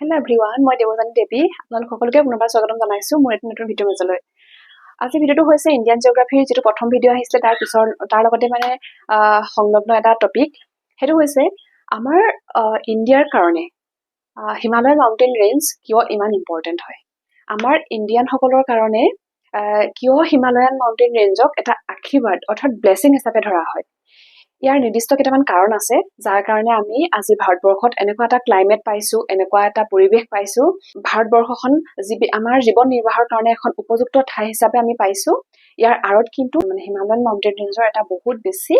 Hello' everyone, মই দেৱজানী দেৱী। আপোনালোক সকলোকে পুনৰবাৰ স্বাগতম জনাইছোঁ মোৰ এটা নতুন ভিডিঅ' মাজলৈ। আজি ভিডিঅ'টো হৈছে ইণ্ডিয়ান জিঅ'গ্ৰাফিৰ যিটো প্ৰথম ভিডিঅ' আহিছিলে তাৰ লগতে মানে সংলগ্ন এটা টপিক। সেইটো হৈছে আমাৰ ইণ্ডিয়াৰ কাৰণে হিমালয়ান মাউণ্টেইন ৰেঞ্জ কিয় ইমান ইম্পৰ্টেণ্ট হয়। আমাৰ ইণ্ডিয়ানসকলৰ কাৰণে কিয় হিমালয়ান মাউণ্টেইন ৰেঞ্জক এটা আশীৰ্বাদ অৰ্থাৎ ব্লেছিং হিচাপে ধৰা হয়। ইয়াৰ নিৰ্দিষ্ট কেইটামান কাৰণ আছে যাৰ কাৰণে আমি আজি ভাৰতবৰ্ষত এনেকুৱা এটা ক্লাইমেট পাইছোঁ, এনেকুৱা এটা পৰিৱেশ পাইছোঁ। ভাৰতবৰ্ষখন আমাৰ জীৱন নিৰ্বাহৰ কাৰণে এখন উপযুক্ত ঠাই হিচাপে আমি পাইছোঁ। ইয়াৰ আঁৰত কিন্তু হিমালয়ান মাউণ্টেইন ৰেঞ্জৰ এটা বহুত বেছি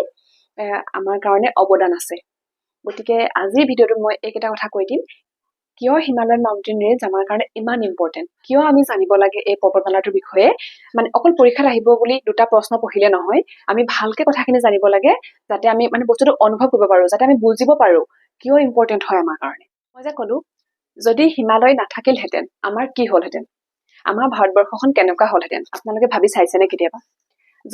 আমাৰ কাৰণে অৱদান আছে। গতিকে আজিৰ ভিডিঅ'টোত মই এইকেইটা কথা কৈ দিম। কিয় হিমালয়ান মাউণ্টেইন ৰেঞ্জ আমাৰ কাৰণে ইমান ইম্পৰ্টেণ্ট, কিয় আমি জানিব লাগে এই পৰ্বতমালাটোৰ বিষয়ে। অকল পৰীক্ষাত আহিব বুলি দুটা প্ৰশ্ন পঢ়িলে নহয়, আমি ভালকে কথাখিনি জানিব লাগে যাতে আমি বস্তুটো অনুভৱ কৰিব পাৰোঁ, যাতে আমি বুজিব পাৰোঁ কিয় ইম্পৰ্টেণ্ট হয় আমাৰ কাৰণে। মই যে ক'লো, যদি হিমালয় নাথাকিলহেঁতেন আমাৰ কি হ'লহেঁতেন, আমাৰ ভাৰতবৰ্ষখন কেনেকুৱা হ'লহেঁতেন, আপোনালোকে ভাবি চাইছেনে কেতিয়াবা?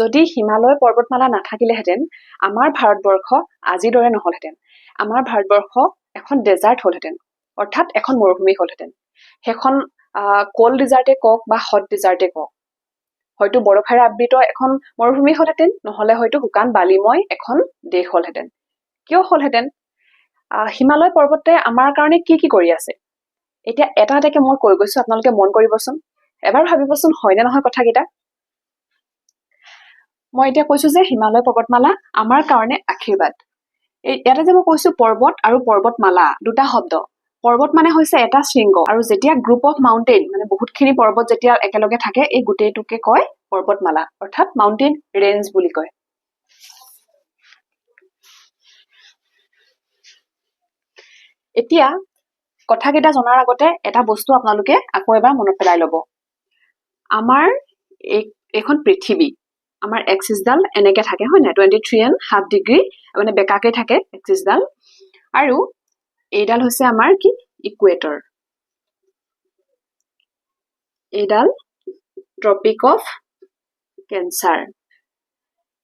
যদি হিমালয় পৰ্বতমালা নাথাকিলেহেঁতেন আমাৰ ভাৰতবৰ্ষ আজিৰ দৰে নহ'লহেঁতেন। আমাৰ ভাৰতবৰ্ষ এখন ডেজাৰ্ট হ'লহেঁতেন, অৰ্থাৎ এখন মৰুভূমি হ'লহেঁতেন। সেইখন কোল্ড ডিজাৰ্টে কওক বা হট ডিজাৰ্টে কওক, হয়তো বৰফেৰে আবৃত এখন মৰুভূমি হ'লহেঁতেন, নহ'লে হয়তো শুকান বালিময় এখন দেশ হ'লহেঁতেন। কিয় হ'লহেঁতেন? হিমালয় পৰ্বতে আমাৰ কাৰণে কি কি কৰি আছে, এতিয়া এটা এটাকে মই কৈ গৈছোঁ, আপোনালোকে মন কৰিবচোন, এবাৰ ভাবিবচোন হয়নে নহয় কথাকেইটা। মই এতিয়া কৈছোঁ যে হিমালয় পৰ্বতমালা আমাৰ কাৰণে আশীৰ্বাদ। ইয়াতে যে মই কৈছোঁ পৰ্বত আৰু পৰ্বতমালা দুটা শব্দ। পৰ্বত মানে হৈছে এটা শৃংগ, আৰু যেতিয়া গ্ৰুপ অফ মাউণ্টেইন বহুতখিনি পৰ্বত যেতিয়া একেলগে থাকে, এই গোটেইটোকে কয় পৰ্বতমালা, অৰ্থাৎ মাউণ্টেইন ৰেঞ্জ বুলি কয়। এতিয়া কথাকেইটা জনাৰ আগতে এটা বস্তু আপোনালোকে আকৌ এবাৰ মনত পেলাই ল'ব। আমাৰ এইখন পৃথিৱী, আমাৰ এক্সিছডাল এনেকে থাকে, হয় নাই? 23.5 ডিগ্ৰী বেকাকে থাকে এক্সিছডাল, আৰু এইডাল হৈছে আমাৰ কি ইকুৱেটৰ। এইডাল ট্ৰপিক অফ কেঞ্চাৰ,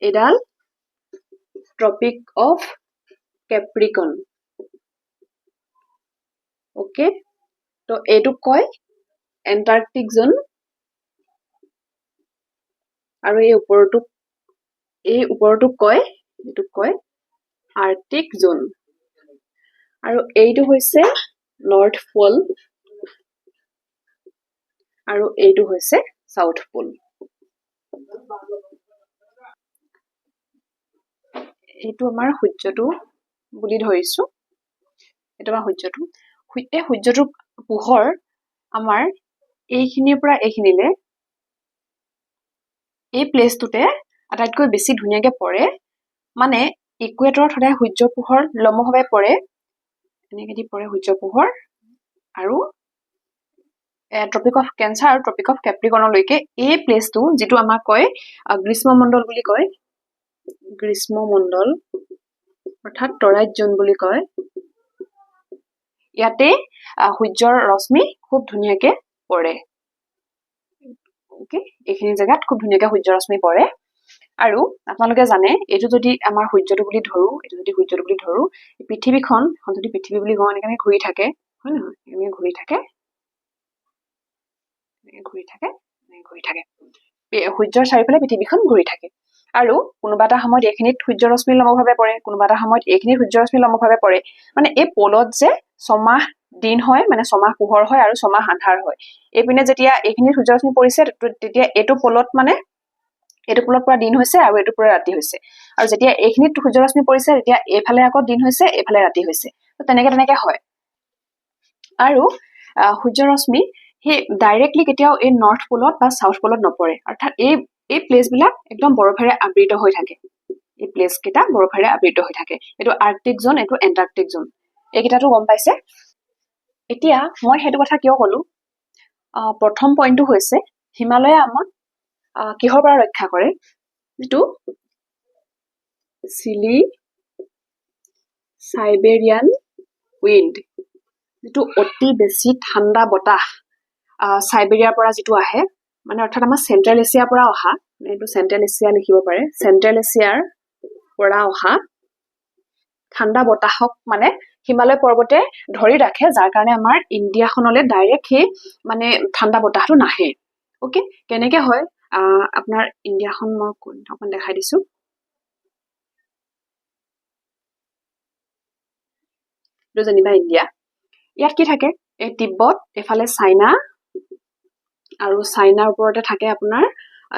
এইডাল ট্ৰপিক অফ কেপ্ৰিকন। অ'কে, তো এইটোক কয় এণ্টাৰ্কটিক জোন, আৰু এই ওপৰটোক কয় আৰ্কটিক জোন, আৰু এইটো হৈছে নৰ্থ পোল, আৰু এইটো হৈছে চাউথ পোল। এইটো আমাৰ সূৰ্যটো বুলি ধৰিছোঁ, এইটো আমাৰ সূৰ্যটো। এই সূৰ্যটোৰ পোহৰ আমাৰ এইখিনিৰ পৰা এইখিনিলে এই প্লেচটোতে আটাইতকৈ বেছি ধুনীয়াকে পৰে। ইকুৱেটৰত সদায় সূৰ্যৰ পোহৰ লম্বভাৱে পৰে, এনেকে দি পৰে সূৰ্যৰ পোহৰ, আৰু ট্ৰপিক অফ কেঞ্চাৰ আৰু ট্ৰপিক অফ কেপ্ৰিকনলৈকে এই প্লেচটো, যিটো আমাক কয় গ্ৰীষ্মমণ্ডল বুলি কয়, গ্ৰীষ্মমণ্ডল অৰ্থাৎ টৰাইট জোন বুলি কয়। ইয়াতে সূৰ্যৰ ৰশ্মি খুব ধুনীয়াকে পৰে। এইখিনি জেগাত খুব ধুনীয়াকে সূৰ্যৰ ৰশ্মি পৰে। আৰু আপোনালোকে জানে, এইটো যদি আমাৰ সূৰ্যটো বুলি ধৰো, পৃথিৱীখন যদি পৃথিৱী বুলি কওঁ, এনেকে ঘূৰি থাকে, হয় নহয়? এনেকে ঘূৰি থাকে, সূৰ্যৰ চাৰিওফালে পৃথিৱীখন ঘূৰি থাকে। আৰু কোনোবা এটা সময়ত এইখিনিত সূৰ্য ৰশ্মি লম্বভাৱে পৰে, কোনোবা এটা সময়ত এইখিনিত সূৰ্য ৰশ্মি লম্বভাৱে পৰে। এই পলত যে 6 মাহ দিন হয়, 6 মাহ পোহৰ হয় আৰু 6 মাহ আন্ধাৰ হয়। এইপিনে যেতিয়া এইখিনিত সূৰ্য ৰশ্মি পৰিছে, তেতিয়া এইটো পলত পৰা দিন হৈছে আৰু এইটো পৰা ৰাতি হৈছে। আৰু যেতিয়া এইখিনিত সূৰ্য ৰশ্মি পৰিছে, তেতিয়া এইফালে আকৌ দিন হৈছে, এইফালে ৰাতি হৈছে। তেনেকে হয়। আৰু সূৰ্য ৰশ্মি সেই ডাইৰেক্টলি কেতিয়াও এই নৰ্থ পোলত বা চাউথ পোলত নপৰে, অৰ্থাৎ এই প্লেচবিলাক একদম বৰফেৰে আবৃত হৈ থাকে। এই প্লেচ কেইটা বৰফেৰে আবৃত হৈ থাকে। এইটো আৰ্কটিক জোন, এইটো এণ্টাৰ্কটিক জোন। এইকেইটাতো গম পাইছে। এতিয়া মই সেইটো কথা কিয় ক'লো, প্ৰথম পইণ্টটো হৈছে হিমালয়ে আমাক কিহৰ পৰা ৰক্ষা কৰে, যিটো চিলি চাইবেৰিয়ান উইণ্ড, যিটো অতি বেছি ঠাণ্ডা বতাহ চাইবেৰিয়াৰ পৰা যিটো আহে, অৰ্থাৎ আমাৰ চেণ্ট্ৰেল এছিয়াৰ পৰা অহা, এইটো চেণ্ট্ৰেল এছিয়া লিখিব পাৰে, চেণ্ট্ৰেল এছিয়াৰ পৰা অহা ঠাণ্ডা বতাহক হিমালয় পৰ্বতে ধৰি ৰাখে, যাৰ কাৰণে আমাৰ ইণ্ডিয়াখনলৈ ডাইৰেক্ট সেই মানে ঠাণ্ডা বতাহটো নাহে। অ'কে, কেনেকে হয় আপোনাৰ ইণ্ডিয়াখন মই অকণ দেখাই দিছো। এইটো যেনিবা ইণ্ডিয়া। ইয়াত কি থাকে, এই তিব্বত, এইফালে চাইনা, আৰু চাইনাৰ ওপৰতে থাকে আপোনাৰ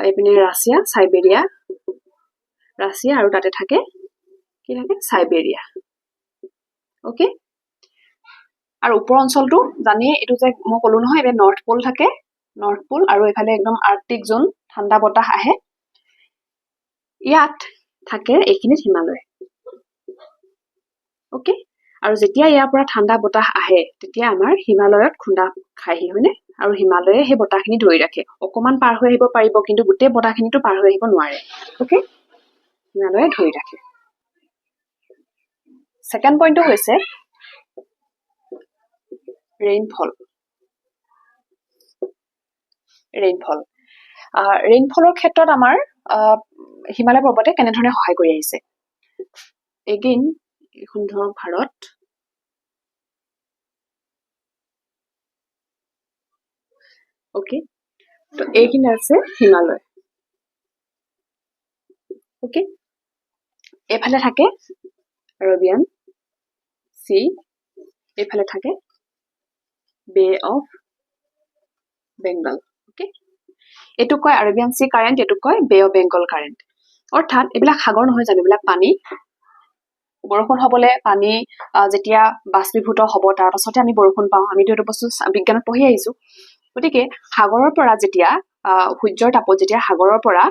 এইপিনে ৰাছিয়া, চাইবেৰিয়া, ৰাছিয়া, আৰু তাতে থাকে কি থাকে, চাইবেৰিয়া। অ'কে, আৰু ওপৰ অঞ্চলটো জানিয়ে, এইটো যে মই ক'লো নহয়, এতিয়া নৰ্থ পল থাকে, নৰ্থ পল, আৰু এইফালে একদম আৰ্কটিক জোন, ঠাণ্ডা বতাহ আহে। ইয়াত থাকে এইখিনিত হিমালয়। অ'কে, আৰু যেতিয়া ইয়াৰ পৰা ঠাণ্ডা বতাহ আহে, তেতিয়া আমাৰ হিমালয়ত খুন্দা খাইহি, হয়নে? আৰু হিমালয়ে সেই বতাহখিনি ধৰি ৰাখে। অকমান পাৰ হৈ আহিব পাৰিব, কিন্তু গোটেই বতাহখিনিতো পাৰ হৈ আহিব নোৱাৰে। অ'কে, হিমালয়ে ধৰি ৰাখে। ছেকেণ্ড পইণ্টটো হৈছে ৰেইনফল। ৰেইনফলৰ ক্ষেত্ৰত আমাৰ হিমালয় পৰ্বতে কেনেধৰণে সহায় কৰি আহিছে। এগেইন এখন ধৰক ভাৰত, অ'কে, তো এইখিনি আছে হিমালয়। অ'কে, এইফালে থাকে আৰবিয়ান চি, এইফালে থাকে বে অফ বেংগল। অ'কে, এইটোক কয় আৰবিয়ান চি কাৰেণ্ট, এইটোক কয় বে অফ বেংগল কাৰেণ্ট। অৰ্থাৎ এইবিলাক সাগৰ নহয় জানো, এইবিলাক পানী। বৰষুণ হবলৈ পানী যেতিয়া বাষ্পীভূত হ'ব, তাৰ পাছতে আমি বৰষুণ পাওঁ। আমিতো এইটো বস্তু বিজ্ঞানত পঢ়ি আহিছো। গতিকে সাগৰৰ পৰা যেতিয়া সূৰ্যৰ তাপত যেতিয়া সাগৰৰ পৰা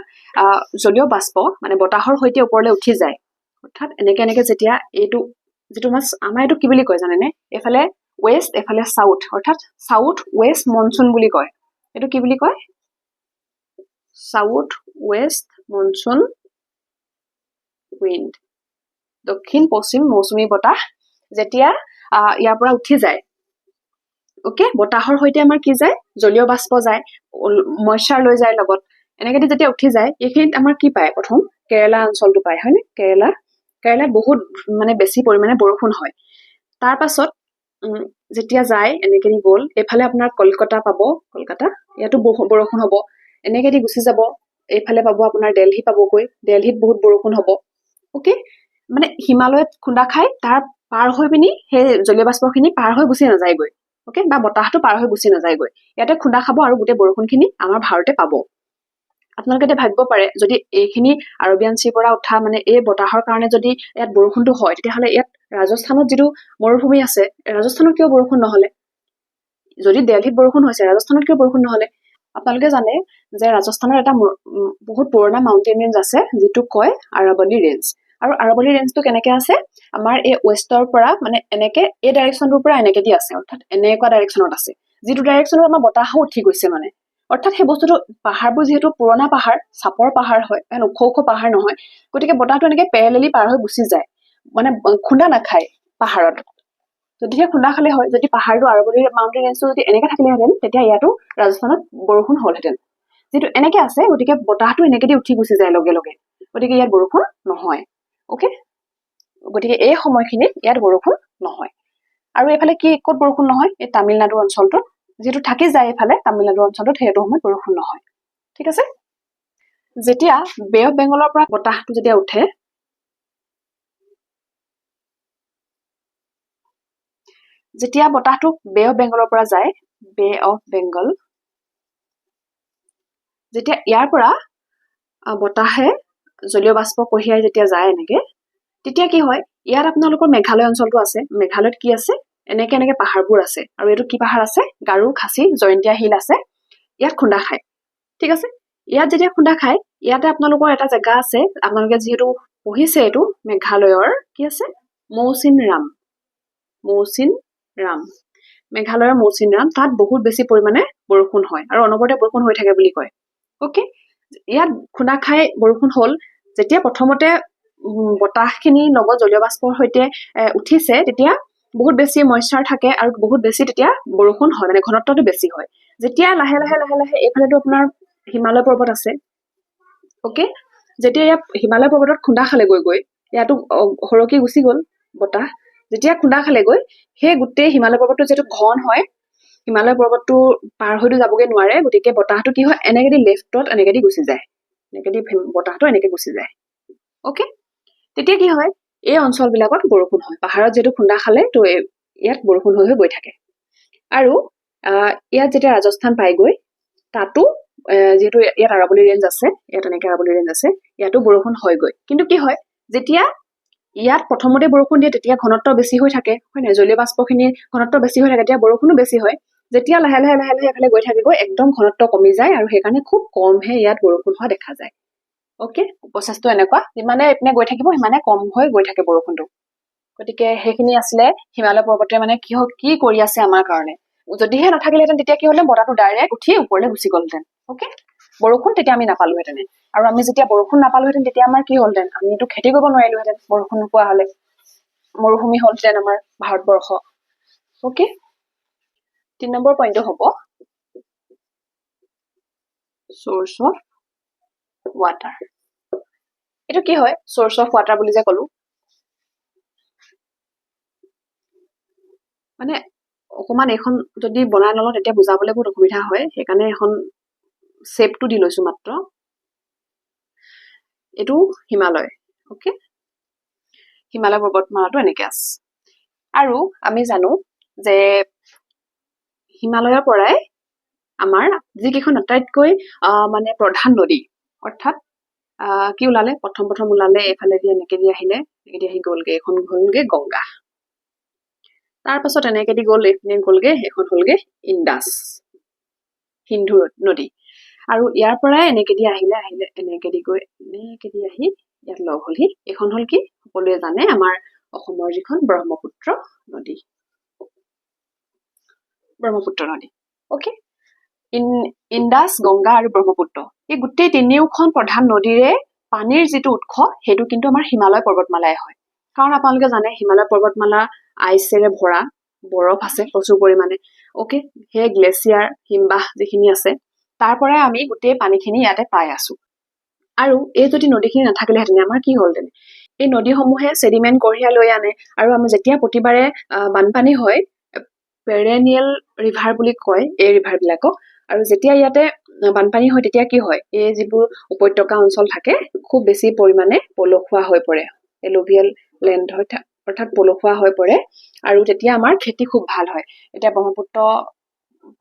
জলীয় বাষ্প মানে বতাহৰ সৈতে ওপৰলৈ উঠি যায়, অৰ্থাৎ এনেকে যেতিয়া এইটো যিটো আমাৰ এইটো কি বুলি কয় জানেনে, এইফালে ৱেষ্ট, এইফালে চাউথ, অৰ্থাৎ চাউথ ৱেষ্ট মনচুন বুলি কয়। এইটো কি বুলি কয়, চাউথ ৱেষ্ট মনচুন উইণ্ড, দক্ষিণ পশ্চিম মৌচুমী বতাহ যেতিয়া ইয়াৰ পৰা উঠি যায়। অ'কে, বতাহৰ সৈতে আমাৰ কি যায়, জলীয় বাষ্প যায়, মইশ্চাৰ লৈ যায় লগত। এনেকে যেতিয়া উঠি যায়, এইখিনিত আমাৰ কি পায়, প্ৰথম কেৰেলা অঞ্চলটো পায়, হয়নে? কেৰেলাত বহুত মানে বেছি পৰিমাণে বৰষুণ হয়। তাৰ পাছত যেতিয়া যায়, এনেকে দি গ'ল, এইফালে আপোনাৰ কলকাতা পাব, কলকাতা, ইয়াতো বৰষুণ হ'ব। এনেকে দি গুচি যাব, এইফালে পাব আপোনাৰ দিল্লী পাবগৈ, দিল্লীত বহুত বৰষুণ হ'ব। অ'কে, মানে হিমালয়ত খুন্দা খাই তাৰ পাৰ হৈ পিনি সেই জলীয় বাষ্পখিনি পাৰ হৈ গুচি নাযায়গৈ। অ'কে, বা বতাহটো পাৰ হৈ গুচি নাযায়গৈ, ইয়াতে খুন্দা খাব আৰু গোটেই বৰষুণখিনি আমাৰ ভাৰতে পাব। আপোনালোকে এতিয়া ভাবিব পাৰে, যদি এইখিনি আৰবিয়ান চিৰ পৰা উঠা মানে এই বতাহৰ কাৰণে যদি ইয়াত বৰষুণটো হয়, তেতিয়াহ'লে ইয়াত ৰাজস্থানত যিটো মৰুভূমি আছে, ৰাজস্থানত কিয় বৰষুণ নহ'লে? যদি দিল্লীত বৰষুণ হৈছে, ৰাজস্থানত কিয় বৰষুণ নহ'লে? আপোনালোকে জানে যে ৰাজস্থানৰ এটা বহুত পুৰণা মাউণ্টেইন ৰেঞ্জ আছে, যিটোক কয় আৰাৱলী ৰেঞ্জ। আৰু আৰাৱলী ৰেঞ্জটো কেনেকে আছে, আমাৰ এই ৱেষ্টৰ পৰা মানে এনেকে এই ডাইৰেকশ্যনটোৰ পৰা এনেকে দি আছে, অৰ্থাৎ এনেকুৱা ডাইৰেকশ্যনত আছে, যিটো ডাইৰেকশ্যনত আমাৰ বতাহো উঠি গৈছে মানে। অৰ্থাৎ সেই বস্তুটো পাহাৰবোৰ যিহেতু পুৰণা পাহাৰ, চাপৰ পাহাৰ হয়, ওখ ওখ পাহাৰ নহয়, গতিকে বতাহটো এনেকে পেৰেলেলি পাৰ হৈ গুচি যায়, মানে খুন্দা নাখায় পাহাৰত। যদিহে খুন্দা খালে হয়, যদি পাহাৰটো আৰাৱলী মাউণ্টেইন ৰেঞ্জটো যদি এনেকে থাকিলেহেঁতেন, তেতিয়া ইয়াতো ৰাজস্থানত বৰষুণ হ'লহেঁতেন। যিটো এনেকে আছে, গতিকে বতাহটো এনেকে দি উঠি গুচি যায় লগে লগে, গতিকে ইয়াত বৰষুণ নহয়। অ'কে, গতিকে এই সময়খিনিত ইয়াত বৰষুণ নহয়। আৰু এইফালে কি ক'ত বৰষুণ নহয়, এই তামিলনাডু অঞ্চলটোত যিটো থাকি যায়, এইফালে তামিলনাডু অঞ্চলটোত সেইটো সময়ত বৰষুণ নহয়। ঠিক আছে, যেতিয়া বে অফ বেংগলৰ পৰা বতাহটো যেতিয়া উঠে, যেতিয়া বতাহটো বে অফ বেংগলৰ পৰা যায়, বে অফ বেংগল, যেতিয়া ইয়াৰ পৰা বতাহে জলীয় বাষ্প কঢ়িয়াই যেতিয়া যায় এনেকে, তেতিয়া কি হয়, ইয়াত আপোনালোকৰ মেঘালয় অঞ্চলটো আছে। মেঘালয়ত কি আছে, এনেকে এনেকে পাহাৰবোৰ আছে, আৰু এইটো কি পাহাৰ আছে, গাৰো, খাচী, জয়ন্তীয়া হিল আছে, ইয়াত খুন্দা খায়। ঠিক আছে, ইয়াত যেতিয়া খুন্দা খায়, ইয়াতে আপোনালোকৰ এটা জেগা আছে, আপোনালোকে যিহেতু পঢ়িছে, এইটো মেঘালয়ৰ কি আছে, মৌচিনৰাম, মেঘালয়ৰ মৌচিনৰাম, তাত বহুত বেছি পৰিমাণে বৰষুণ হয়, আৰু অনবৰতে বৰষুণ হৈ থাকে বুলি কয়। অ'কে, ইয়াত খুন্দা খাই বৰষুণ হ'ল, যেতিয়া প্ৰথমতে বতাহখিনি লগত জলীয় বাষ্পৰ সৈতে উঠিছে, তেতিয়া বহুত বেছি মইশ্চাৰ থাকে, আৰু বহুত বেছি তেতিয়া বৰষুণ হয়, মানে ঘনত্বটো বেছি হয়। যেতিয়া লাহে লাহে লাহে লাহে এইফালেতো আপোনাৰ হিমালয় পৰ্বত আছে। অ'কে, যেতিয়া ইয়াত হিমালয় পৰ্বতত খুন্দা খালে গৈ ইয়াতো সৰকি গুচি গ'ল বতাহ, যেতিয়া খুন্দা খালেগৈ সেই গোটেই হিমালয় পৰ্বতটো যেটো ঘন হয় হিমালয় পৰ্বতটো পাৰ হৈতো যাবগে নোৱাৰে গতিকে বতাহটো কি হয় এনেকে দি লেফটত এনেকে দি গুচি যায় এনেকে দি বতাহটো এনেকে গুচি যায় ওকে তেতিয়া কি হয় এই অঞ্চলবিলাকত বৰষুণ হয় পাহাৰত যেটো খুন্দা খালে তো ইয়াত বৰষুণ হৈ গৈ থাকে আৰু ইয়াত যেতিয়া ৰাজস্থান পাইগৈ তাতো যেটো ইয়াত আৰাৱলী ৰেঞ্জ আছে ইয়াত এনেকে আৰাৱলী ৰেঞ্জ আছে ইয়াতো বৰষুণ হয়গৈ কিন্তু কি হয় যেতিয়া ইয়াত প্ৰথমতে বৰষুণ দিয়ে তেতিয়া ঘনত্ব বেছি হৈ থাকে হয় নাই জলীয় বাষ্পখিনি ঘনত্ব বেছি হৈ থাকে তেতিয়া বৰষুণো বেছি হয় যেতিয়া লাহে লাহে লাহে লাহে এফালে গৈ থাকিগৈ একদম ঘনত্ব কমি যায় আৰু সেইকাৰণে খুব কমহে ইয়াত বৰষুণ হোৱা দেখা যায় ওকে প্ৰচেছটো এনেকুৱা যিমানে এপিনে গৈ থাকিব সিমানে কম হৈ গৈ থাকে বৰষুণটো গতিকে সেইখিনি আছিলে হিমালয় পৰ্বতে মানে কি কৰি আছে আমাৰ কাৰণে যদিহে নাথাকিলেহেঁতেন তেতিয়া কি হ'লে বতাহটো ডাইৰেক্ট উঠি ওপৰলৈ গুচি গ'লহেঁতেন ওকে বৰষুণ তেতিয়া আমি নাপালোহেঁতেন আৰু আমি যেতিয়া বৰষুণ নাপালোহেঁতেন তেতিয়া আমাৰ কি হ'লহেঁতেন আমিতো খেতি কৰিব নোৱাৰিলোহেঁতেন বৰষুণ নোপোৱা হ'লে মৰুভূমি হ'লহেঁতেন আমাৰ ভাৰতবৰ্ষ ওকে 3 নম্বৰ পইণ্টটো হ'ব source of water এটো কি হয় source of water বুলি যে ক'লো মানে অকমান এখন যদি বনাই ললো তেতিয়া বুজাবলৈ বহুত অসুবিধা হয় সেইকাৰণে এখন শেপটো দি লৈছো মাত্ৰ এটো হিমালয় ওকে হিমালয় পৰ্বতমালাটো এনেকে আছে আৰু আমি জানো যে হিমালয়ৰ পৰাই আমাৰ যিকেইখন আটাইতকৈ মানে প্ৰধান নদী অৰ্থাৎ কি ওলালে প্ৰথম ওলালে এফালে দি এনেকে দি আহিলে এনেকে দি আহি গ'লগে এখন গ'লগে গংগা তাৰ পাছত এনেকে দি গ'ল এপিনে গ'লগে এখন হ'লগে ইন্দাস সিন্ধু নদী আৰু ইয়াৰ পৰাই এনেকে দি আহিলে এনেকে দি গৈ এনেকে দি আহি ইয়াত লগ হ'লহি এখন হ'ল কি সকলোৱে জানে আমাৰ অসমৰ যিখন ব্ৰহ্মপুত্ৰ নদী ওকে ইন্দাস গংগা আৰু ব্ৰহ্মপুত্ৰ এই গোটেই তিনিওখন প্ৰধান নদীৰে পানীৰ যিটো উৎস সেইটো কিন্তু আমাৰ হিমালয় পৰ্বতমালাই হয় কাৰণ আপোনালোকে জানে হিমালয় পৰ্বতমালা আইচেৰে ভৰা বৰফ আছে প্ৰচুৰ পৰিমাণে ওকে হে গ্লেচিয়াৰ হিমবাহ যিখিনি আছে তাৰ পৰাই আমি গোটেই পানীখিনি ইয়াতে পাই আছো আৰু এই যদি নদীখিনি নাথাকিলেহেঁতেন আমাৰ কি হ'লহেঁতেন এই নদীসমূহে সেডিমেন্ট কঢ়িয়াই লৈ আনে আৰু আমি যেতিয়া প্ৰতিবাৰে বানপানী হয় পেৰেনিয়েল ৰিভাৰ বুলি কয় এই ৰিভাৰ বিলাকক আৰু যেতিয়া ইয়াতে বানপানী হয় তেতিয়া কি হয় এই যিবোৰ উপত্যকা অঞ্চল থাকে খুব বেছি পৰিমাণে পলসুৱা হৈ পৰে এলুভিয়েল লেণ্ড অৰ্থাৎ পলসুৱা হৈ পৰে আৰু তেতিয়া আমাৰ খেতি খুব ভাল হয় এতিয়া ব্ৰহ্মপুত্ৰ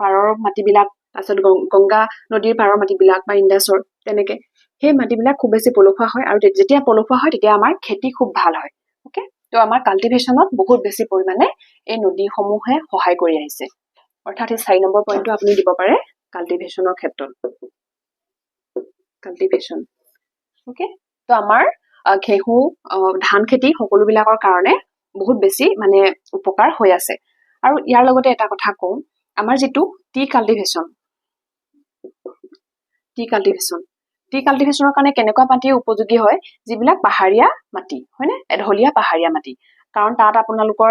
পাৰৰ মাটিবিলাক তাৰপিছত গংগা নদীৰ পাৰৰ মাটিবিলাক বা ইন্দাসৰ তেনেকে সেই মাটিবিলাক খুব বেছি পলসুৱা হয় আৰু যেতিয়া পলসুৱা হয় তেতিয়া আমাৰ খেতি খুব ভাল হয় ওকে তো আমাৰ কাল্টিভেশ্যনত বহুত বেছি পৰিমাণে এই নদীসমূহে সহায় কৰি আহিছে অৰ্থাৎ এই 4 নম্বৰ পইণ্টটো আপুনি দিব পাৰে কাল্টিভেশ্যনৰ ক্ষেত্ৰত কাল্টিভেশ্যন ওকে তো আমাৰ ঘেঁহু ধান খেতি সকলোবিলাকৰ কাৰণে বহুত বেছি মানে উপকাৰ হৈ আছে আৰু ইয়াৰ লগতে এটা কথা কওঁ আমাৰ যিটো টি কাল্টিভেশ্যনৰ কাৰণে কেনেকুৱা মাটি উপযোগী হয় যিবিলাক পাহাৰীয়া মাটি হয়নে এঢলীয়া পাহাৰীয়া মাটি কাৰণ তাত আপোনালোকৰ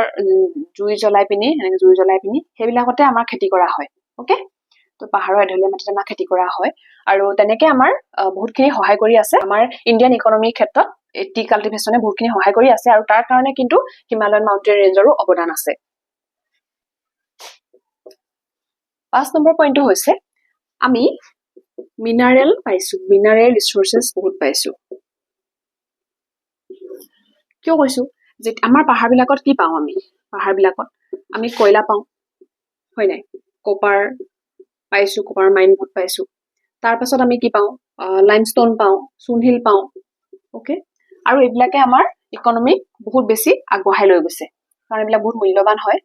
জুই জ্বলাই পিনি সেইবিলাকতে আমাৰ খেতি কৰা হয় ওকে তো পাহাৰৰ এঢলীয়া মাটিত আমাৰ খেতি কৰা হয় আৰু তেনেকে আমাৰ বহুতখিনি সহায় কৰি আছে আমাৰ ইণ্ডিয়ান ইকনমিৰ ক্ষেত্ৰত টি কাল্টিভেশ্যনে বহুতখিনি সহায় কৰি আছে আৰু তাৰ কাৰণে কিন্তু হিমালয়ান মাউণ্টেন ৰেঞ্জৰো অৱদান আছে 5 নম্বৰ পইণ্টটো হৈছে আমি মিনাৰেল ৰিসোৰ্সেস বহুত পাইছো কিয় কৈছো যে আমাৰ পাহাৰবিলাকত কি পাওঁ আমি পাহাৰবিলাকত আমি কয়লা পাওঁ হয় নাই কপাৰ পাইছো কপাৰ মাইন বহুত পাইছো তাৰ পাছত আমি কি পাওঁ লাইমষ্টোন পাওঁ চুনহিল পাওঁ ওকে আৰু এইবিলাকে আমাৰ ইকনমিক বহুত বেছি আগবঢ়াই লৈ গৈছে কাৰণ এইবিলাক বহুত মূল্যৱান হয়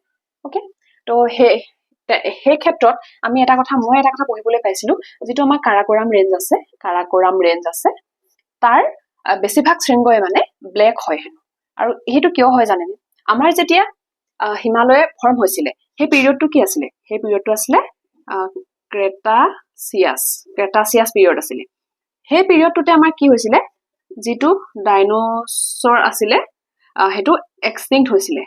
ওকে তো সেই ক্ষেত্ৰত আমি এটা কথা পঢ়িবলৈ পাইছিলো যেটো আমাৰ কাৰাকোৰাম ৰেঞ্জ আছে তাৰ বেছিভাগ শৃংগই মানে ব্লেক হয় আৰু সেইটো কিয় হয় জানেনে আমাৰ যেতিয়া হিমালয় ফৰ্ম হৈছিলে সেই পিৰিয়ডটো কি আছিলে সেই পিৰিয়ডটো আছিলে ক্ৰেটাচিয়াছ পিৰিয়ড আছিলে সেই পিৰিয়ডটোতে আমাৰ কি হৈছিলে যিটো ডাইনোসৰ আছিলে হেতু এক্সটিংক্ট হৈছিলে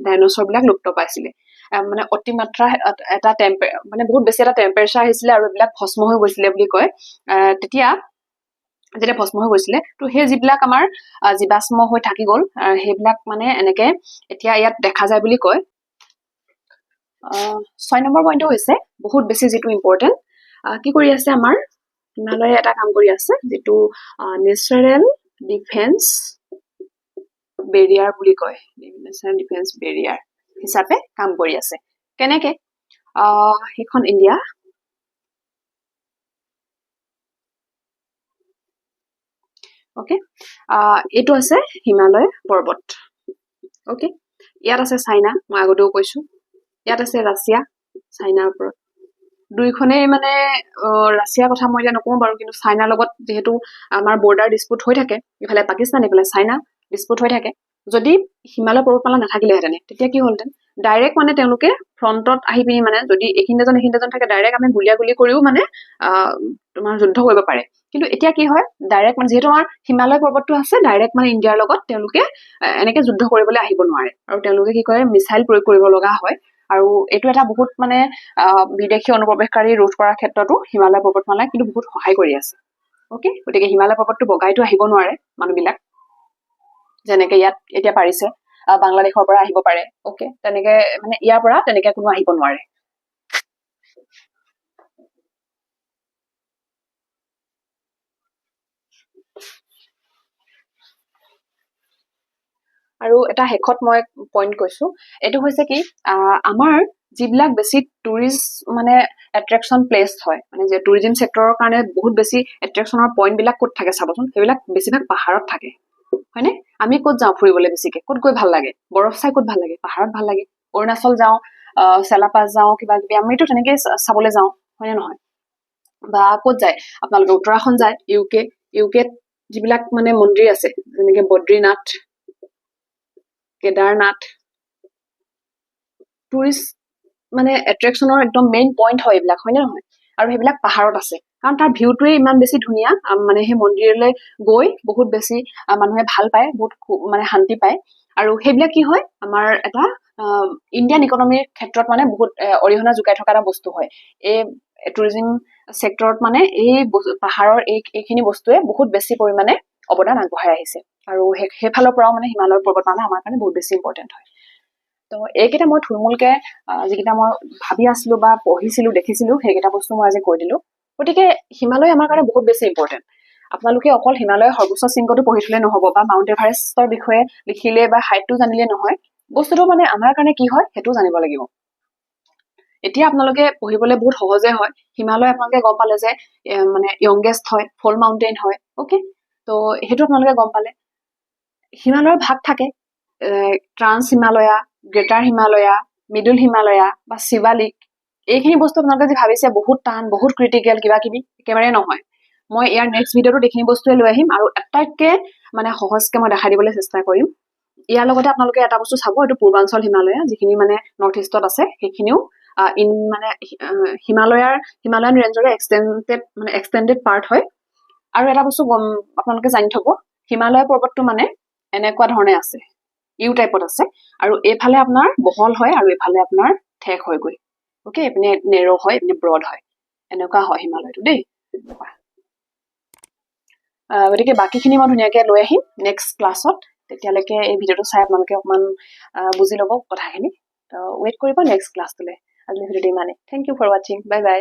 ডাইনোসৰ বিলাক লুপ্ত পাইছিলে মানে অতিমাত্ৰা এটা মানে বহুত বেছি এটা টেম্পাৰেচাৰ আহিছিলে আৰু এইবিলাক ভস্ম হৈ গৈছিলে বুলি কয় তেতিয়া যেতিয়া ভস্ম হৈ গৈছিলে তো সেই যিবিলাক আমাৰ জীৱাশ্ম হৈ থাকি গ'ল সেইবিলাক মানে এনেকে এতিয়া ইয়াত দেখা যায় বুলি কয় 6 নম্বৰ পইণ্টটো হৈছে বহুত বেছি যিটো ইম্পৰ্টেণ্ট কি কৰি আছে আমাৰ হিমালয়ে এটা কাম কৰি আছে যিটো নেচাৰেল ডিফেন্স বেৰিয়াৰ বুলি কয় নেচাৰেল ডিফেন্স বেৰিয়াৰ হিচাপে কাম কৰি আছে কেনেকে সেইখন ইণ্ডিয়া ওকে এইটো আছে হিমালয় পৰ্বত ওকে ইয়াত আছে চাইনা মই আগতেও কৈছো ইয়াত আছে ৰাছিয়া চাইনাৰ ওপৰত দুইখনেই মানে ৰাছিয়াৰ কথা মই এতিয়া নকওঁ বাৰু কিন্তু চাইনাৰ লগত যেহেতু আমাৰ বৰ্ডাৰ ডিসপুট হৈ থাকে ইফালে পাকিস্তান ইফালে চাইনা ডিসপুট হৈ থাকে যদি হিমালয় পৰ্বতমালা নাথাকিলেহেঁতেন তেতিয়া কি হ'লহেঁতেন ডাইৰেক্ট মানে তেওঁলোকে ফ্ৰণ্টত আহি পিনি মানে যদি এইখিনিজন থাকে ডাইৰেক্ট আমি গুলিয়াগুলি কৰিও মানে তোমাৰ যুদ্ধ কৰিব পাৰে কিন্তু এতিয়া কি হয় ডাইৰেক্ট মানে যেহেতু আমাৰ হিমালয় পৰ্বতটো আছে ডাইৰেক্ট মানে ইণ্ডিয়াৰ লগত তেওঁলোকে এনেকে যুদ্ধ কৰিবলৈ আহিব নোৱাৰে আৰু তেওঁলোকে কি কৰে মিছাইল প্ৰয়োগ কৰিব লগা হয় আৰু এইটো এটা বহুত মানে বিদেশী অনুপ্ৰৱেশকাৰী ৰোধ কৰাৰ ক্ষেত্ৰতো হিমালয় পৰ্বতমালাই কিন্তু বহুত সহায় কৰি আছে ওকে গতিকে হিমালয় পৰ্বতটো বগাইতো আহিব নোৱাৰে মানুহবিলাক যেনেকে ইয়াত এতিয়া পাৰিছে বাংলাদেশৰ পৰা আহিব পাৰে ওকে তেনেকে মানে ইয়াৰ পৰা তেনেকে কোনো আহিব নোৱাৰে আৰু এটা হেকত মই পইণ্ট কৈছো এটো হৈছে কি আমাৰ যিবিলাক বেছি টুৰিষ্ট মানে এট্ৰেকচন প্লেস হয় মানে যে টুৰিজম সেক্টৰৰ কাৰণে বহুত বেছি এট্ৰেকচনৰ পইণ্ট বিলাক ক'ত থাকে চাবচোন সেইবিলাক বেছিভাগ পাহাৰত থাকে হয়নে আমি ক'ত যাওঁ ফুৰিবলৈ বেছিকে ক'ত গৈ ভাল লাগে বৰফ চাই ক'ত ভাল লাগে পাহাৰত ভাল লাগে অৰুণাচল যাওঁ চেলাপাছ যাওঁ কিবা কিবি আমিতো তেনেকৈ চাবলৈ যাওঁ হয়নে নহয় বা ক'ত যায় আপোনালোকে উত্তৰাখণ্ড যায় ইউকেত যিবিলাক মানে মন্দিৰ আছে যেনেকে বদ্ৰীনাথ কেদাৰনাথ টুৰিষ্ট মানে এট্ৰেকচনৰ একদম মেইন পইণ্ট হয় এইবিলাক হয়নে নহয় আৰু সেইবিলাক পাহাৰত আছে কাৰণ তাৰ ভিউটোৱে ইমান বেছি ধুনীয়া মানে সেই মন্দিৰলৈ গৈ বহুত বেছি মানুহে ভাল পায় বহুত মানে শান্তি পায় আৰু সেইবিলাক কি হয় আমাৰ এটা ইণ্ডিয়ান ইকনমিৰ ক্ষেত্ৰত মানে বহুত অৰিহণা যোগাই থকা এটা বস্তু হয় এই টুৰিজম সেক্টৰত মানে এই পাহাৰৰ এইখিনি বস্তুৱে বহুত বেছি পৰিমাণে অৱদান আগবঢ়াই আহিছে আৰু সেইফালৰ পৰাও মানে হিমালয় পৰ্বতমালা আমাৰ কাৰণে বহুত বেছি ইম্পৰ্টেণ্ট হয় তো এইকেইটা মই থুলমূলকে যিকেইটা মই ভাবি আছিলো বা পঢ়িছিলো দেখিছিলো সেইকেইটা বস্তু মই আজি কৈ দিলো গতিকে হিমালয় আমাৰ কাৰণে বহুত বেছি ইম্পৰ্টেণ্ট আপোনালোকে অকল হিমালয়ৰ সৰ্বোচ্চ শৃংগটো পঢ়ি থলে নহব বা মাউণ্ট এভাৰেষ্টৰ বিষয়ে লিখিলে বা হাইটটো জানিলে নহয় বস্তুটো মানে আমাৰ কাৰণে কি হয় সেইটো জানিব লাগিব এতিয়া আপোনালোকে পঢ়িবলৈ বহুত সহজে হয় হিমালয় আপোনালোকে গম পালে যে মানে ইয়ংগেষ্ট হয় ফল মাউণ্টেইন হয় ওকে তো সেইটো আপোনালোকে গম পালে হিমালয়ৰ ভাগ থাকে trans Himalaya greater Himalaya middle Himalaya বা শিৱালিক এইখিনি বস্তু আপোনালোকে যে ভাবিছে বহুত টান বহুত ক্ৰিটিকেল কিবা কিবি একেবাৰে নহয় মই ইয়াৰ নেক্সট ভিডিঅ'টোত এইখিনি বস্তুৱে লৈ আহিম আৰু আটাইতকৈ মানে সহজকে মই দেখাই দিবলৈ চেষ্টা কৰিম ইয়াৰ লগতে আপোনালোকে এটা বস্তু চাব এইটো পূৰ্বাঞ্চল হিমালয়া যিখিনি মানে নৰ্থ ইষ্টত আছে সেইখিনিও মানে হিমালয়ান ৰেঞ্জৰে এক্সটেণ্ডেড পাৰ্ট হয় আৰু এটা বস্তু আপোনালোকে জানি থব হিমালয় পৰ্বতটো মানে এনেকুৱা ধৰণে আছে ইউ টাইপত আছে আৰু এইফালে আপোনাৰ বহল হয় আৰু এইফালে আপোনাৰ ঠেক হৈ গৈ ওকে এইপিনে নেৰ' হয় এইপিনে ব্ৰড হয় এনেকুৱা হয় হিমালয়টো দেই গতিকে বাকীখিনি মই ধুনীয়াকৈ লৈ আহিম নেক্সট ক্লাছত তেতিয়ালৈকে এই ভিডিঅ'টো চাই আপোনালোকে অকণমান বুজি ল'ব কথাখিনি ৱেইট কৰিব নেক্সট ক্লাছটোলৈ আজিলৈ ভিডিঅ'টো ইমানেই থেংক ইউ ফৰ ৱাচিং বাই বাই